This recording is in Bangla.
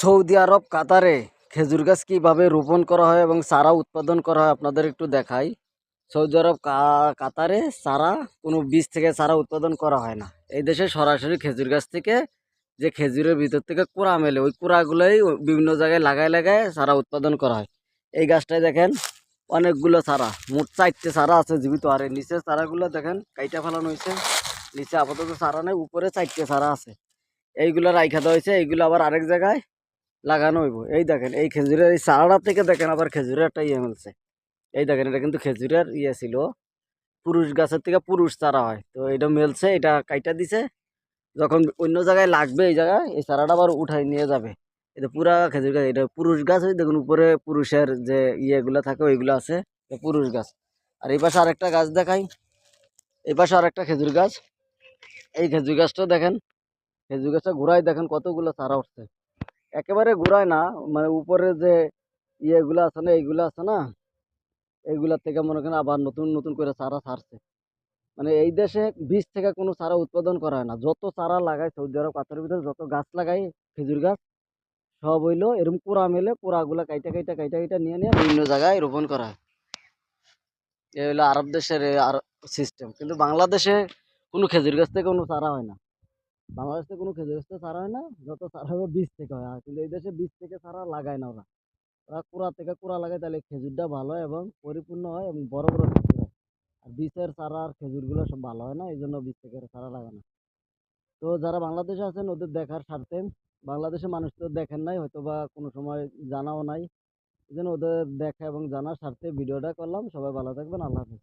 সৌদি আরব কাতারে খেজুর গাছ কিভাবে রোপণ করা হয় এবং চারা উৎপাদন করা হয় আপনাদের একটু দেখাই। সৌদি আরব কাতারে চারা কোনো বীজ থেকে চারা উৎপাদন করা হয় না। এই দেশে সরাসরি খেজুর গাছ থেকে যে খেজুরের ভিতর থেকে কুড়া মেলে ওই কুড়াগুলোই বিভিন্ন জায়গায় লাগায় লাগায় চারা উৎপাদন করা হয়। এই গাছটায় দেখেন অনেকগুলো চারা, মোট 4টে চারা আছে জীবিত। আর এই নিচের চারাগুলো দেখেন কাইটা ফেলানো হয়েছে। নিচে আপাতত চারা নেই, উপরে 4টে চারা আছে। এইগুলো রাইখা দেওয়া হয়েছে, এইগুলো আবার আরেক জায়গায় লাগানো হইব। এই দেখেন এই খেজুরের এই চারাটা থেকে দেখেন আবার খেজুরের একটা ইয়ে মিলছে। এই দেখেন এটা কিন্তু খেজুরের ইয়ে ছিল, পুরুষ গাছের থেকে পুরুষ চারা হয়, তো এটা মেলছে, এটা কাইটা দিছে। যখন অন্য জায়গায় লাগবে এই জায়গায় এই চারাটা আবার উঠাই নিয়ে যাবে। এটা পুরা খেজুর গাছ, এটা পুরুষ গাছ। ওই দেখুন উপরে পুরুষের যে ইয়েগুলো থাকে ওইগুলো আছে, পুরুষ গাছ। আর এই পাশে আরেকটা গাছ দেখাই, এই পাশে আরেকটা খেজুর গাছ। এই খেজুর গাছটা দেখেন, খেজুর গাছটা ঘুরাই দেখেন কতগুলো চারা উঠছে। একেবারে ঘুরায় না, মানে উপরে যে ইয়েগুলো আছে না, এইগুলো আছে না, এইগুলার থেকে মনে করেন আবার নতুন নতুন করে চারা ছাড়ছে। মানে এই দেশে বীজ থেকে কোনো চারা উৎপাদন করা হয় না। যত চারা লাগায় সৌদি আরব কাতারের ভিতরে, যত গাছ লাগায় খেজুর গাছ, সব হইলো এরকম কুড়া মেলে, কুড়াগুলা কাইটা কাইটা কাইটা কাইটা নিয়ে নিয়ে বিভিন্ন জায়গায় রোপণ করা হয়। এই হলো আরব দেশের আর সিস্টেম। কিন্তু বাংলাদেশে কোনো খেজুর গাছ থেকে কোনো চারা হয় না। বাংলাদেশে কোনো খেজুর গাছ থেকে চারা হয় না, যত চারা হবে বীজ থেকে হয়। কিন্তু এই দেশে বীজ থেকে চারা লাগায় না ওরা। ওরা কুড়া থেকে কুড়া লাগায়, তাহলে খেজুরটা ভালো হয় এবং পরিপূর্ণ হয় এবং বড় বড় খেজুর হয়। আর বীজের চারা আর খেজুরগুলো সব ভালো হয় না, এই জন্য বীজ থেকে চারা লাগানো। তো যারা বাংলাদেশে আছেন ওদের দেখার স্বার্থে, বাংলাদেশের মানুষ তো দেখেন নাই হয়তো বা কোনো সময় জানাও নাই, এই জন্য ওদের দেখা এবং জানার স্বার্থে ভিডিওটা করলাম। সবাই ভালো থাকবেন, আল্লাহ হাফেজ।